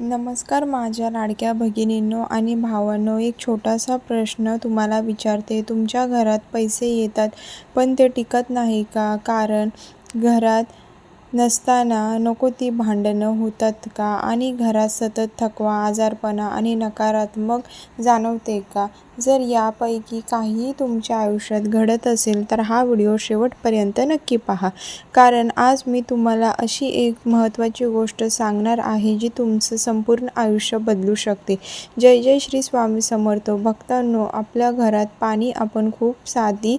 नमस्कार माझ्या लाडक्या भगिनींनो आणि भावांनो, एक छोटासा प्रश्न तुम्हाला विचारते. तुमच्या घरात पैसे येतात पण ते टिकत नाही का? कारण घरात नसताना नको ती भांडणं होतात का? आणि घरात सतत थकवा, आजारपणा आणि नकारात्मक जाणवते का? जर यापैकी काहीही तुमच्या आयुष्यात घडत असेल तर हा व्हिडिओ शेवटपर्यंत नक्की पहा. कारण आज मी तुम्हाला अशी एक महत्त्वाची गोष्ट सांगणार आहे जी तुमचं संपूर्ण आयुष्य बदलू शकते. जय जय श्री स्वामी समर्थ. भक्तांनो, आपल्या घरात पाणी आपण खूप साधी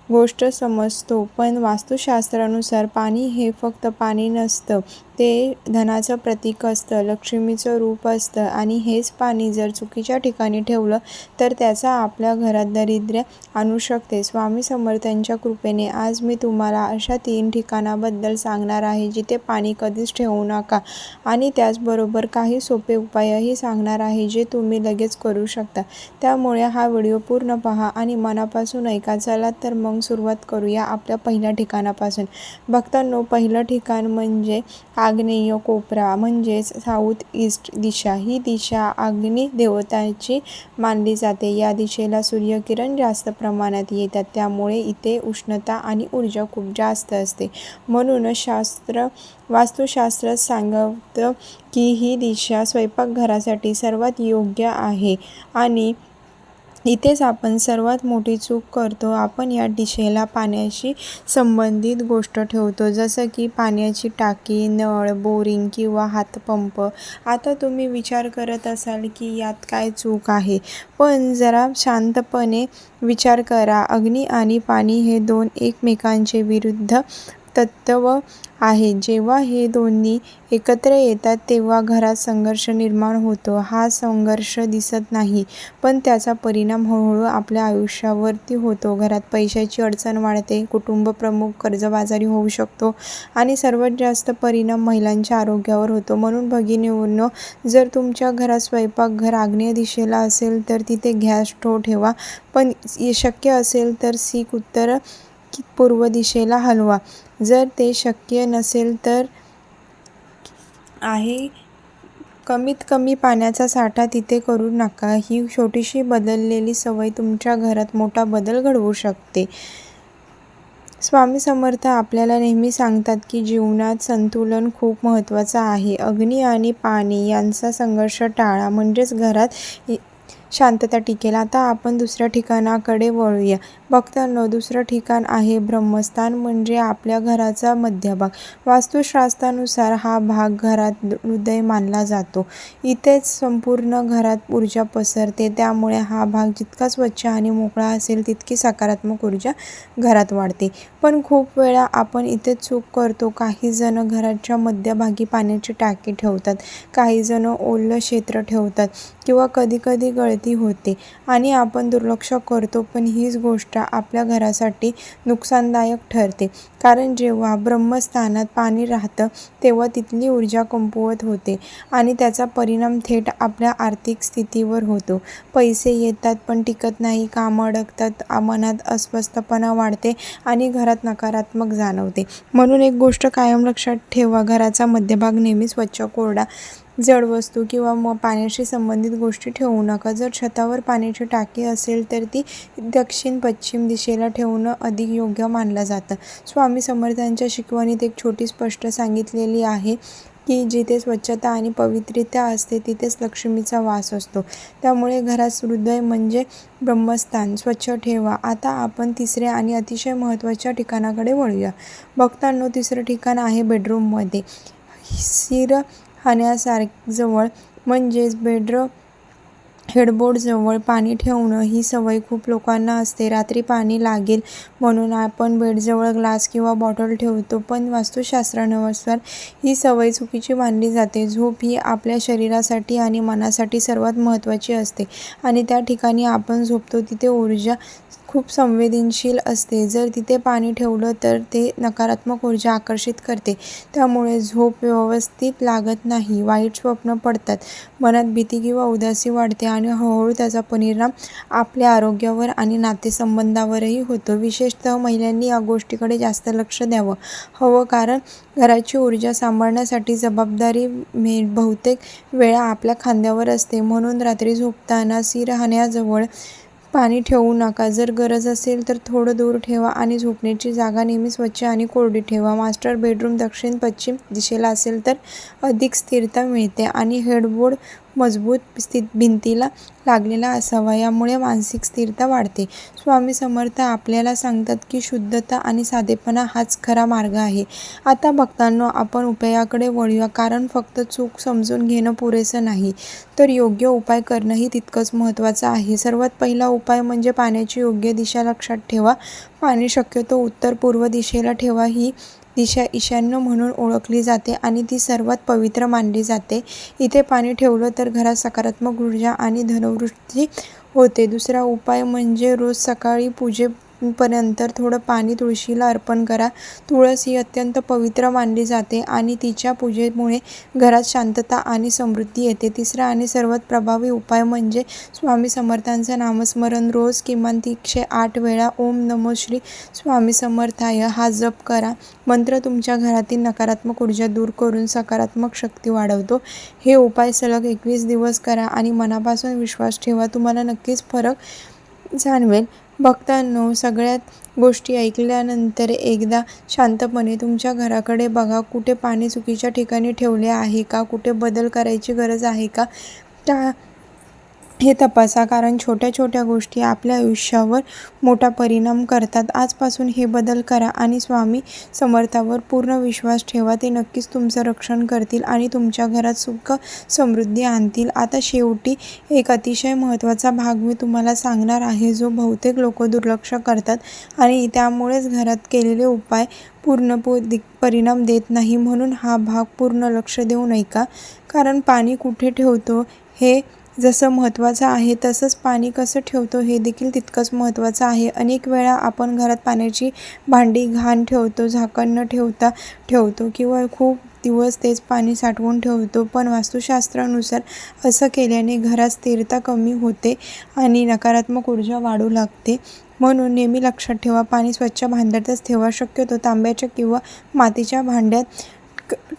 गोष्ट समजतो, पण वास्तुशास्त्रानुसार पाणी हे फक्त पाणी नसतं. ते धनाचं प्रतीक असतं, लक्ष्मीचं रूप असतं आणि हेच पाणी जर चुकीच्या ठिकाणी ठेवलं तर त्याचा आपल्या घरात दारिद्र्य आणू शकते. स्वामी समर्थांच्या कृपेने आज मी तुम्हाला अशा 3 ठिकाणाबद्दल सांगणार आहे जिथे पाणी कधीच ठेवू नका आणि त्याचबरोबर काही सोपे उपायही सांगणार आहे जे तुम्ही लगेच करू शकता. त्यामुळे हा व्हिडिओ पूर्ण पहा आणि मनापासून ऐका. चला तर मग सुरुवात करूया आपल्या पहिल्या ठिकाणापासून. भक्तांनो, पहिलं ठिकाण म्हणजे आग्नेय कोपरा म्हणजेच साऊथ ईस्ट दिशा. ही दिशा अग्नी देवताची मानली जाते. या दिशेला सूर्यकिरण जास्त प्रमाणात येतात, त्यामुळे इथे उष्णता आणि ऊर्जा खूप जास्त असते. म्हणूनच वास्तुशास्त्र सांगतं की ही दिशा स्वयंपाकघरासाठी सर्वात योग्य आहे आणि इथेच आपण सर्वात मोठी चूक करतो. आपण या दिशेला पाण्याशी संबंधित गोष्ट ठेवतो, जसं की पाण्याची टाकी, नळ, बोरिंग किंवा हातपंप. आता तुम्ही विचार करत असाल की यात काय चूक आहे, पण जरा शांतपणे विचार करा. अग्नी आणि पाणी हे 2 एकमेकांचे विरुद्ध तत्व आहे. जेव्हा हे दोन्ही एकत्र येतात तेव्हा घरात संघर्ष निर्माण होतो. हा संघर्ष दिसत नाही, पण त्याचा परिणाम हळूहळू आपल्या आयुष्यावरती होतो. घरात पैशाची अडचण वाढते, कुटुंबप्रमुख कर्जबाजारी होऊ शकतो आणि सर्वात जास्त परिणाम महिलांच्या आरोग्यावर होतो. म्हणून भगिनींनो, जर तुमच्या घरात स्वयंपाकघर आग्नेय दिशेला असेल तर तिथे गॅस स्टोव्ह ठेवा, पण शक्य असेल तर सीक उत्तर पूर्व दिशेला हलवा. जर ते शक्य नसेल तर आहे कमीत कमी पाण्याचा साठा तिथे करू नका. ही छोटीशी बदललेली सवय तुमच्या घरात मोठा बदल घडवू शकते. स्वामी समर्थ आपल्याला नेहमी सांगतात की जीवनात संतुलन खूप महत्त्वाचं आहे. अग्नी आणि पाणी यांचा संघर्ष टाळा, म्हणजेच घरात शांतता टिकेल. आता आपण दुसऱ्या ठिकाणाकडे वळूया. भक्तांनो, दुसरं ठिकाण आहे ब्रह्मस्थान, म्हणजे आपल्या घराचा मध्यभाग. वास्तुशास्त्रानुसार हा भाग घरात हृदय मानला जातो. इथेच संपूर्ण घरात ऊर्जा पसरते. त्यामुळे हा भाग जितका स्वच्छ आणि मोकळा असेल तितकी सकारात्मक ऊर्जा घरात वाढते. पण खूप वेळा आपण इथे चूक करतो. काही जण घराच्या मध्यभागी पाण्याची टाकी ठेवतात, काही जण ओलं क्षेत्र ठेवतात किंवा कधीकधी गळती होते आणि आपण दुर्लक्ष करतो. पण हीच गोष्ट आपल्या घरासाठी नुकसानदायक ठरते. कारण जेव्हा ब्रह्मस्थानात पाणी राहतं तेव्हा तिथली ऊर्जा कमकुवत होते आणि त्याचा परिणाम थेट आपल्या आर्थिक स्थितीवर होतो. पैसे येतात पण टिकत नाही, कामं अडकतात, मनात अस्वस्थपणा वाढते आणि घरात नकारात्मक जाणवते. म्हणून एक गोष्ट कायम लक्षात ठेवा, घराचा मध्यभाग नेहमी स्वच्छ, कोरडा, जड वस्तू किंवा पाण्याशी संबंधित गोष्टी ठेवू नका. जर छतावर पाण्याची टाकी असेल तर ती दक्षिण-पश्चिम दिशेला ठेवणं अधिक योग्य मानलं जातं. स्वामी समर्थांच्या शिकवणीत एक छोटी स्पष्ट सांगितलेली आहे की जिथे स्वच्छता आणि पवित्रता असते तिथेच लक्ष्मीचा वास असतो. त्यामुळे घरात हृदय म्हणजे ब्रह्मस्थान स्वच्छ ठेवा. आता आपण तिसऱ्या आणि अतिशय महत्त्वाच्या ठिकाणाकडे वळूया. भक्तांनो, तिसरं ठिकाण आहे बेडरूममध्ये. सिरहाण्याजवळ म्हणजेच हेडबोर्डजवळ पाणी ठेवणं ही सवय खूप लोकांना असते. रात्री पाणी लागेल म्हणून आपण बेडजवळ ग्लास किंवा बॉटल ठेवतो, पण वास्तुशास्त्रानुसार ही सवय चुकीची मानली जाते. झोप ही आपल्या शरीरासाठी आणि मनासाठी सर्वात महत्त्वाची असते आणि त्या ठिकाणी आपण झोपतो तिथे ऊर्जा खूप संवेदनशील असते. जर तिथे पाणी ठेवलं तर ते नकारात्मक ऊर्जा आकर्षित करते. त्यामुळे झोप व्यवस्थित लागत नाही, वाईट स्वप्न पडतात, मनात भीती किंवा उदासी वाढते आणि हळूहळू त्याचा परिणाम आपल्या आरोग्यावर आणि नातेसंबंधावरही होतो. विशेषतः महिलांनी या गोष्टीकडे जास्त लक्ष द्यावं हवं, कारण घराची ऊर्जा सांभाळण्यासाठी जबाबदारी बहुतेक वेळा आपल्या खांद्यावर असते. म्हणून रात्री झोपताना सिरहाण्याजवळ पाणी ठेवू नका. जर गरज असेल तर थोडं दूर ठेवा आणि झोपण्याची जागा नेहमी स्वच्छ आणि कोरडी ठेवा. मास्टर बेडरूम दक्षिण-पश्चिम दिशेला असेल तर अधिक स्थिरता मिळते आणि हेडबोर्ड मजबूत भिंतीला लागलेला असावा, यामुळे मानसिक स्थिरता वाढते. स्वामी समर्थ आपल्याला सांगतात की शुद्धता आणि साधेपणा हाच खरा मार्ग आहे. आता भक्तांनो, आपण उपायाकडे वळूया, कारण फक्त चूक समजून घेणं पुरेसं नाही, तर योग्य उपाय करणंही तितकंच महत्त्वाचं आहे. सर्वात पहिला उपाय म्हणजे पाण्याची योग्य दिशा लक्षात ठेवा. पाणी शक्यतो उत्तर-पूर्व दिशेला ठेवा. ही दिशा ईशान्य म्हणून ओळखली जाते आणि ती सर्वात पवित्र मानली जाते. इथे पाणी ठेवलं तर घरात सकारात्मक ऊर्जा आणि धनवृद्धी होते. दुसरा उपाय म्हणजे रोज सकाळी पूजेनंतर थोडं पाणी तुळशीला अर्पण करा. तुळस ही अत्यंत पवित्र मानली जाते आणि तिच्या पूजेमुळे घरात शांतता आणि समृद्धी येते. तिसरा आणि सर्वात प्रभावी उपाय म्हणजे स्वामी समर्थांचं नामस्मरण. रोज किमान 308 वेळा ओम नमो श्री स्वामी समर्थाय हा जप करा. मंत्र तुमच्या घरातील नकारात्मक ऊर्जा दूर करून सकारात्मक शक्ती वाढवतो. हे उपाय सलग 21 दिवस करा आणि मनापासून विश्वास ठेवा, तुम्हाला नक्कीच फरक जाणवेल. भक्तांनो, सगळ्यात गोष्टी ऐकल्यानंतर एकदा शांतपणे तुमच्या घराकडे बघा. कुठे पाणी चुकीच्या ठिकाणी ठेवले आहे का? कुठे बदल करायची गरज आहे का? हे तपासा, कारण छोट्या छोट्या गोष्टी आपल्या आयुष्यावर मोठा परिणाम करतात. आजपासून हे बदल करा आणि स्वामी समर्थावर पूर्ण विश्वास ठेवा. ते नक्कीच तुमचं रक्षण करतील आणि तुमच्या घरात सुख समृद्धी आणतील. आता शेवटी एक अतिशय महत्त्वाचा भाग मी तुम्हाला सांगणार आहे, जो बहुतेक लोक दुर्लक्ष करतात आणि त्यामुळेच घरात केलेले उपाय पूर्ण परिणाम देत नाही. म्हणून हा भाग पूर्ण लक्ष देऊन ऐका, कारण पाणी कुठे ठेवतो हे जसं महत्त्वाचं आहे, तसंच पाणी कसं ठेवतो हे देखील तितकंच महत्त्वाचं आहे. अनेक वेळा आपण घरात पाण्याची भांडी घाण ठेवतो, झाकण न ठेवता ठेवतो किंवा खूप दिवस तेच पाणी साठवून ठेवतो. पण वास्तुशास्त्रानुसार असं केल्याने घरात स्थिरता कमी होते आणि नकारात्मक ऊर्जा वाढू लागते. म्हणून नेहमी लक्षात ठेवा, पाणी स्वच्छ भांड्यातच ठेवा. शक्यतो तांब्याच्या किंवा मातीच्या भांड्यात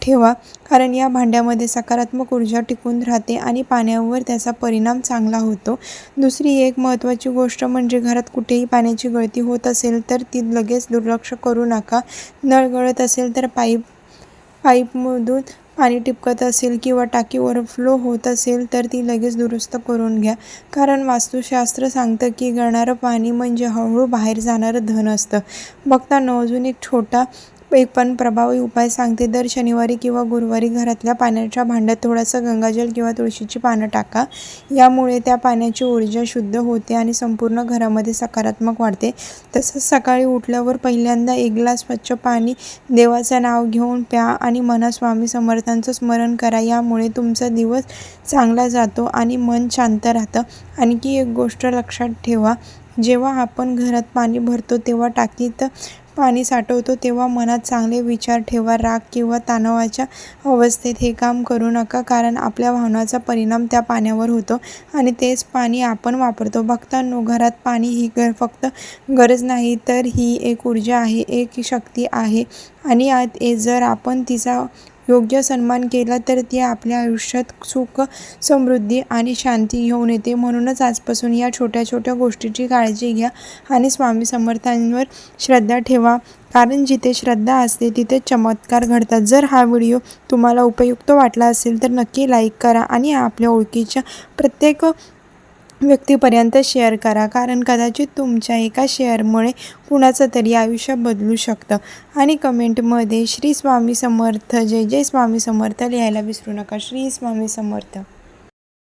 ठेवा, कारण या भांड्यामध्ये सकारात्मक ऊर्जा टिकून राहते आणि पाण्यावर त्याचा परिणाम चांगला होतो. दुसरी एक महत्त्वाची गोष्ट म्हणजे घरात कुठेही पाण्याची गळती होत असेल तर ती लगेच दुर्लक्ष करू नका. नळ गळत असेल तर पाईपमधून पाणी टिपकत असेल किंवा टाकी ओव्हरफ्लो होत असेल तर ती लगेच दुरुस्त करून घ्या, कारण वास्तुशास्त्र सांगतं की गळणारं पाणी म्हणजे हळूहळू बाहेर जाणारं धन असतं. भक्तांनो, अजून एक पण प्रभावी उपाय सांगते. दर शनिवारी किंवा गुरुवारी घरातल्या पाण्याच्या भांड्यात थोडंसं गंगाजल किंवा तुळशीची पानं टाका. यामुळे त्या पाण्याची ऊर्जा शुद्ध होते आणि संपूर्ण घरामध्ये सकारात्मक वाढते. तसंच सकाळी उठल्यावर पहिल्यांदा एक ग्लास स्वच्छ पाणी देवाचं नाव घेऊन प्या आणि मनात स्वामी समर्थांचं स्मरण करा. यामुळे तुमचा दिवस चांगला जातो आणि मन शांत राहतं. आणखी एक गोष्ट लक्षात ठेवा, जेव्हा आपण घरात पाणी भरतो तेव्हा टाकीत पाणी साठवतो तेव्हा मनात चांगले विचार ठेवा. राग किंवा तणावाच्या अवस्थेत हे काम करू नका, कारण आपल्या भावनांचा परिणाम त्या पाण्यावर होतो आणि तेच पाणी आपण वापरतो. भक्तांनो, घरात पाणी ही फक्त गरज नाही, तर ही एक ऊर्जा आहे, एक शक्ती आहे आणि जर आपण तिचा योग्य सन्मान केला तर ती आपल्या आयुष्यात सुख, समृद्धी आणि शांती घेऊन येते. म्हणूनच आजपासून या छोट्या छोट्या गोष्टीची काळजी घ्या आणि स्वामी समर्थांवर श्रद्धा ठेवा, कारण जिथे श्रद्धा असते तिथे चमत्कार घडतात. जर हा व्हिडिओ तुम्हाला उपयुक्त वाटला असेल तर नक्की लाईक करा आणि आपल्या ओळखीच्या प्रत्येक व्यक्तीपर्यंत शेअर करा, कारण कदाचित तुमच्या एका शेअरमुळे कुणाचं तरी आयुष्य बदलू शकतं. आणि कमेंटमध्ये श्री स्वामी समर्थ, जय जय स्वामी समर्थ लिहायला विसरू नका. श्री स्वामी समर्थ.